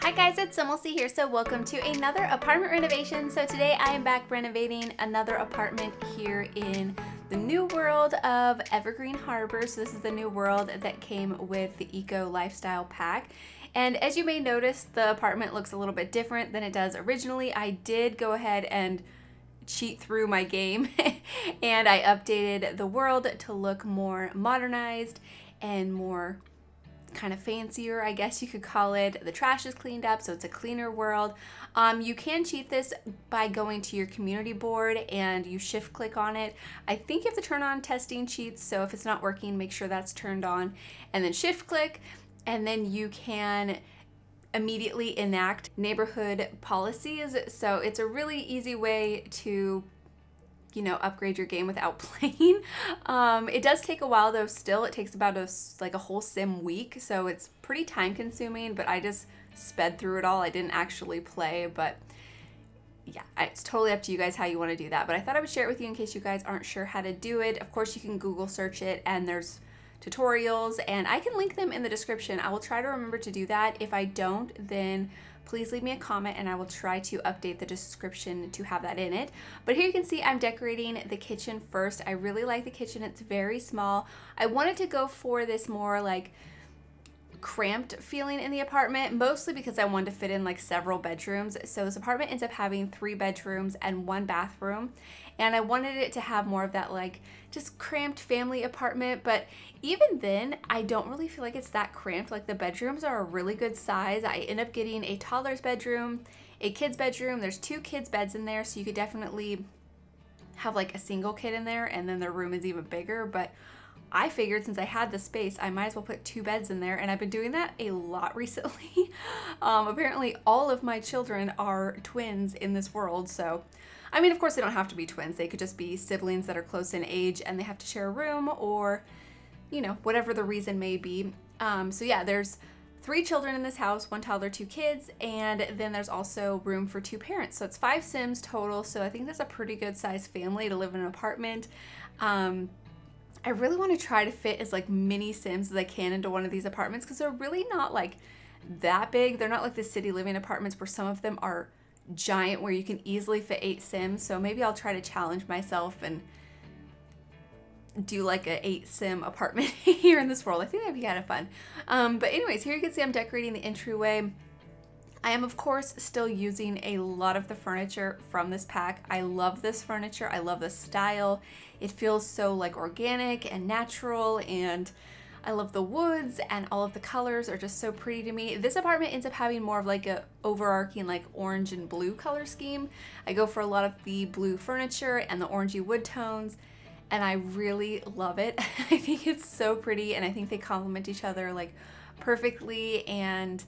Hi guys, it's SimLicy here, so welcome to another apartment renovation. So today I am back renovating another apartment here in the new world of Evergreen Harbor. So this is the new world that came with the Eco Lifestyle Pack. And as you may notice, the apartment looks a little bit different than it does originally. I did go ahead and cheat through my game and I updated the world to look more modernized and more kind of fancier, I guess you could call it. The trash is cleaned up, so it's a cleaner world. You can cheat this by going to your community board and you shift click on it. I think you have to turn on testing cheats, so if it's not working, make sure that's turned on and then shift click, and then you can immediately enact neighborhood policies. So it's a really easy way to upgrade your game without playing. It does take a while though. Still, it takes about a whole sim week, so it's pretty time consuming, but I just sped through it all. I didn't actually play, but yeah, it's totally up to you guys how you want to do that. But I thought I would share it with you in case you guys aren't sure how to do it. Of course, you can Google search it and there's tutorials, and I can link them in the description. I will try to remember to do that. If I don't, then please leave me a comment and I will try to update the description to have that in it. But here you can see I'm decorating the kitchen first. I really like the kitchen. It's very small. I wanted to go for this more like cramped feeling in the apartment, mostly because I wanted to fit in like several bedrooms. So this apartment ends up having 3 bedrooms and 1 bathroom. And I wanted it to have more of that like just cramped family apartment, but even then I don't really feel like it's that cramped. Like the bedrooms are a really good size. I end up getting a toddler's bedroom, a kid's bedroom. There's 2 kids' beds in there, so you could definitely have like a single kid in there, and then their room is even bigger. But I figured since I had the space, I might as well put 2 beds in there, and I've been doing that a lot recently. Apparently all of my children are twins in this world, so I mean, of course they don't have to be twins. They could just be siblings that are close in age and they have to share a room, or whatever the reason may be. So yeah, there's 3 children in this house, 1 toddler, 2 kids, and then there's also room for 2 parents. So it's 5 Sims total. So I think that's a pretty good sized family to live in an apartment. I really want to try to fit as like many Sims as I can into one of these apartments, because they're really not like that big. They're not like the city living apartments where some of them are giant where you can easily fit 8 Sims. So maybe I'll try to challenge myself and do like a 8 sim apartment here in this world. I think that'd be kind of fun. But anyways, here you can see I'm decorating the entryway. I am of course still using a lot of the furniture from this pack. I love this furniture. I love the style. It feels so like organic and natural, and I love the woods, and all of the colors are just so pretty to me. This apartment ends up having more of like a overarching like orange and blue color scheme. I go for a lot of the blue furniture and the orangey wood tones, and I really love it. I think it's so pretty, and I think they complement each other like perfectly, and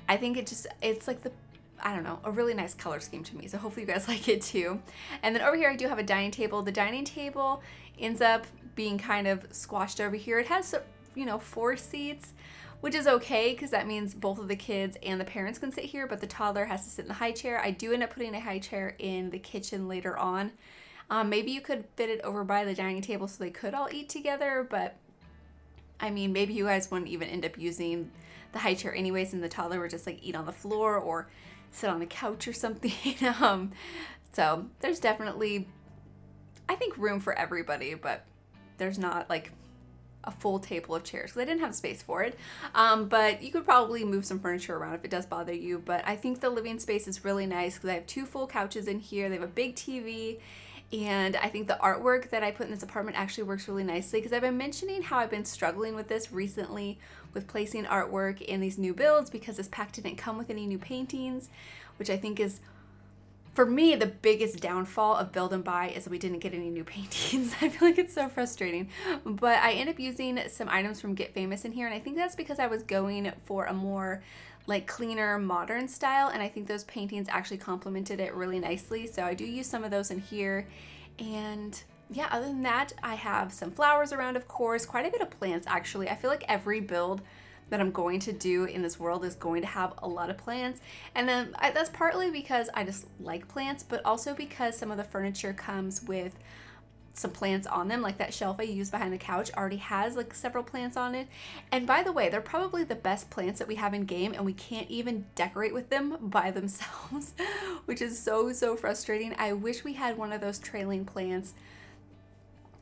I think it's like I don't know, a really nice color scheme to me. So hopefully you guys like it too. And then over here I do have a dining table. The dining table ends up being kind of squashed over here. It has 4 seats, which is okay because that means both of the kids and the parents can sit here, but the toddler has to sit in the high chair. I do end up putting a high chair in the kitchen later on. Maybe you could fit it over by the dining table so they could all eat together, but I mean, maybe you guys wouldn't even end up using the high chair anyways, and the toddler would just like eat on the floor or sit on the couch or something. So there's definitely, I think, room for everybody, but there's not like a full table of chairs because I didn't have space for it. But you could probably move some furniture around if it does bother you. But I think the living space is really nice because I have 2 full couches in here. They have a big TV. And I think the artwork that I put in this apartment actually works really nicely, because I've been mentioning how I've been struggling with this recently with placing artwork in these new builds because this pack didn't come with any new paintings, which I think is, for me, the biggest downfall of build and buy is that we didn't get any new paintings. I feel like it's so frustrating. But I end up using some items from Get Famous in here, and I think that's because I was going for a more like cleaner modern style, and I think those paintings actually complemented it really nicely. So I do use some of those in here. And yeah, other than that, I have some flowers around, of course, quite a bit of plants actually. I feel like every build that I'm going to do in this world is going to have a lot of plants, and then that's partly because I just like plants, but also because some of the furniture comes with some plants on them. Like that shelf I used behind the couch already has like several plants on it. And by the way, they're probably the best plants that we have in game, and we can't even decorate with them by themselves, which is so frustrating. I wish we had one of those trailing plants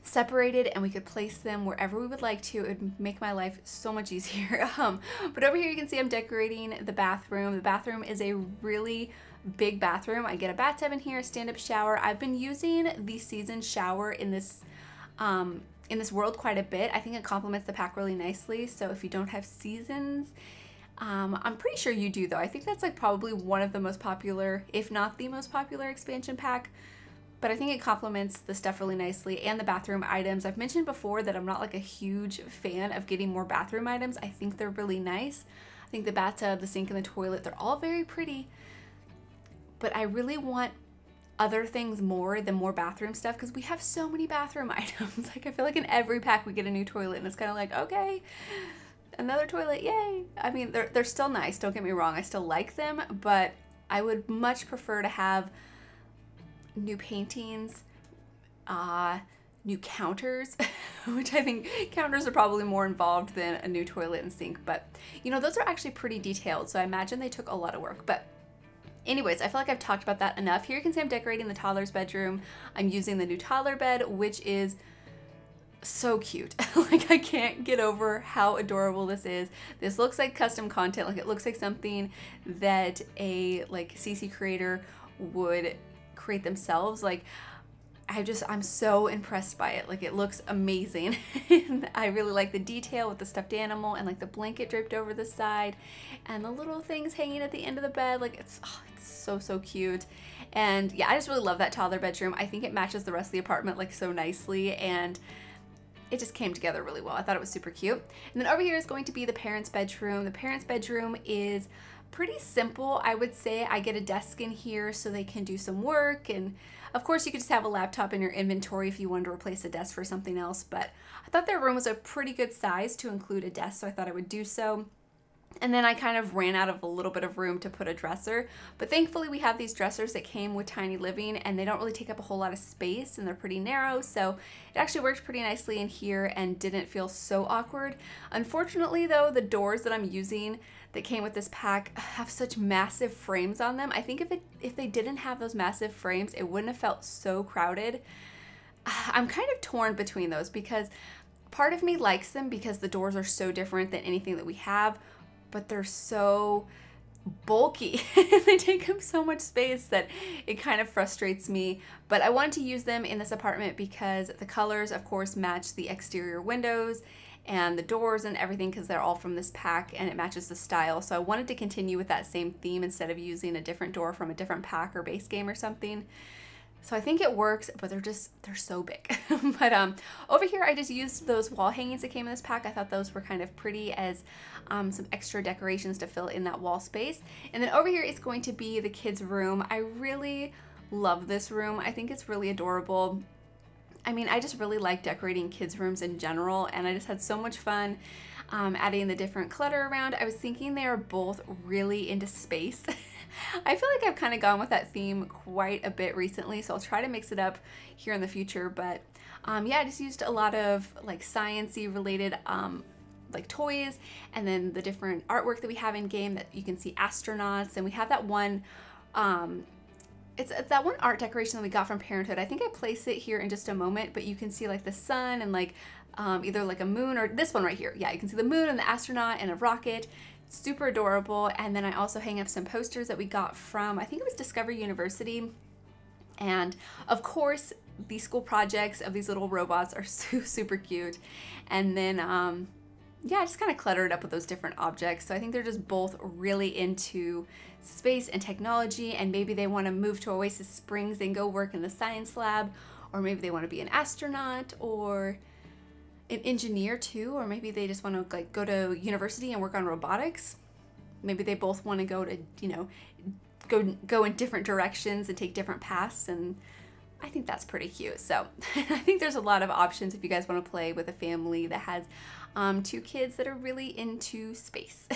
separated and we could place them wherever we would like to. It would make my life so much easier. But over here you can see I'm decorating the bathroom. The bathroom is a really big bathroom. I get a bathtub in here, stand-up shower. I've been using the seasoned shower in this world quite a bit. I think it complements the pack really nicely. So if you don't have seasons, I'm pretty sure you do though. I think that's like probably one of the most popular, if not the most popular expansion pack. But I think it complements the stuff really nicely, and the bathroom items. I've mentioned before that I'm not like a huge fan of getting more bathroom items. I think they're really nice. I think the bathtub, the sink, and the toilet, they're all very pretty. But I really want other things more than more bathroom stuff, because we have so many bathroom items. Like I feel like in every pack we get a new toilet, and it's kind of like, okay, another toilet, yay. I mean, they're still nice, don't get me wrong. I still like them, but I would much prefer to have new paintings, new counters, which I think counters are probably more involved than a new toilet and sink. But you know, those are actually pretty detailed, so I imagine they took a lot of work. But anyways, I feel like I've talked about that enough. Here you can see I'm decorating the toddler's bedroom. I'm using the new toddler bed, which is so cute. Like I can't get over how adorable this is. This looks like custom content. Like it looks like something that a like CC creator would create themselves. Like I'm so impressed by it. Like it looks amazing. And I really like the detail with the stuffed animal and like the blanket draped over the side and the little things hanging at the end of the bed. Like it's so cute. And yeah, I just really love that toddler bedroom. I think it matches the rest of the apartment like so nicely, and it just came together really well. I thought it was super cute. And then over here is going to be the parents' bedroom. The parents' bedroom is pretty simple. I would say I get a desk in here so they can do some work, and of course you could just have a laptop in your inventory if you wanted to replace a desk for something else, but I thought their room was a pretty good size to include a desk, so I thought I would do so. And then I kind of ran out of a little bit of room to put a dresser, but thankfully we have these dressers that came with Tiny Living, and they don't really take up a whole lot of space, and they're pretty narrow, so it actually worked pretty nicely in here and didn't feel so awkward. Unfortunately though, the doors that I'm using that came with this pack have such massive frames on them. I think if they didn't have those massive frames, it wouldn't have felt so crowded. I'm kind of torn between those, because part of me likes them because the doors are so different than anything that we have, but they're so bulky. They take up so much space that it kind of frustrates me. But I wanted to use them in this apartment because the colors of course match the exterior windows and the doors and everything, because they're all from this pack and it matches the style. So I wanted to continue with that same theme instead of using a different door from a different pack or base game or something. So I think it works, but they're so big. But over here I just used those wall hangings that came in this pack. I thought those were kind of pretty as some extra decorations to fill in that wall space. And then over here is going to be the kids' room. I really love this room. I think it's really adorable. I mean, I just really like decorating kids' rooms in general, and I just had so much fun adding the different clutter around. I was thinking they are both really into space. I feel like I've kind of gone with that theme quite a bit recently, so I'll try to mix it up here in the future. But yeah, I just used a lot of like sciencey related like toys, and then the different artwork that we have in game that you can see astronauts, and we have that one it's that one art decoration that we got from Parenthood. I think I place it here in just a moment, but you can see like the sun and like either like a moon, or this one right here. Yeah, you can see the moon and the astronaut and a rocket. It's super adorable. And then I also hang up some posters that we got from, I think it was Discovery University. And of course, the school projects of these little robots are super cute. And then yeah, I just kind of cluttered up with those different objects. So I think they're just both really into space and technology, and maybe they want to move to Oasis Springs and go work in the science lab, or maybe they want to be an astronaut or an engineer too, or maybe they just want to like go to university and work on robotics. Maybe they both want to go to, you know, go in different directions and take different paths, and I think that's pretty cute. So I think there's a lot of options if you guys want to play with a family that has 2 kids that are really into space.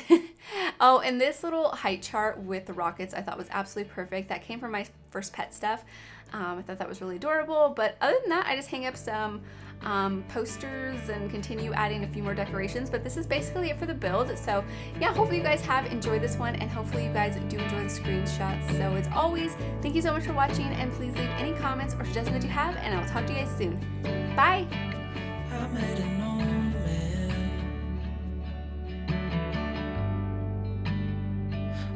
Oh, and this little height chart with the rockets I thought was absolutely perfect. That came from my first pet stuff. I thought that was really adorable, but other than that, I just hang up some posters and continue adding a few more decorations, but this is basically it for the build. So yeah, hopefully you guys have enjoyed this one, and hopefully you guys do enjoy the screenshots. So as always, thank you so much for watching, and please leave any comments or suggestions that you have, and I'll talk to you guys soon. Bye! I met an old man.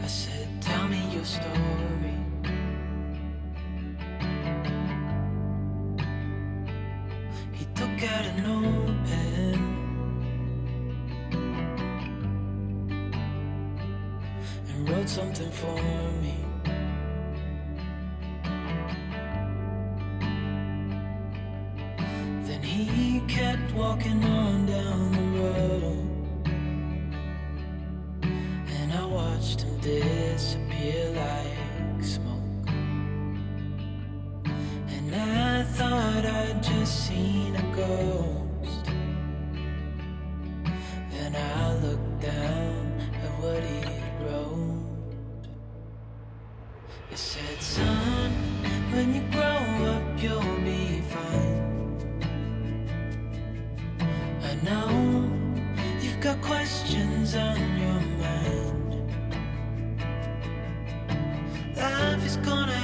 I said, tell me your story. He took out a notepad and wrote something for me. Then he kept walking on down the road, and I watched him disappear like smoke. And I thought I'd just seen a ghost. Then I looked down at what he wrote. It said, son, when you grow up you'll be fine. I know you've got questions on your mind. Life is gonna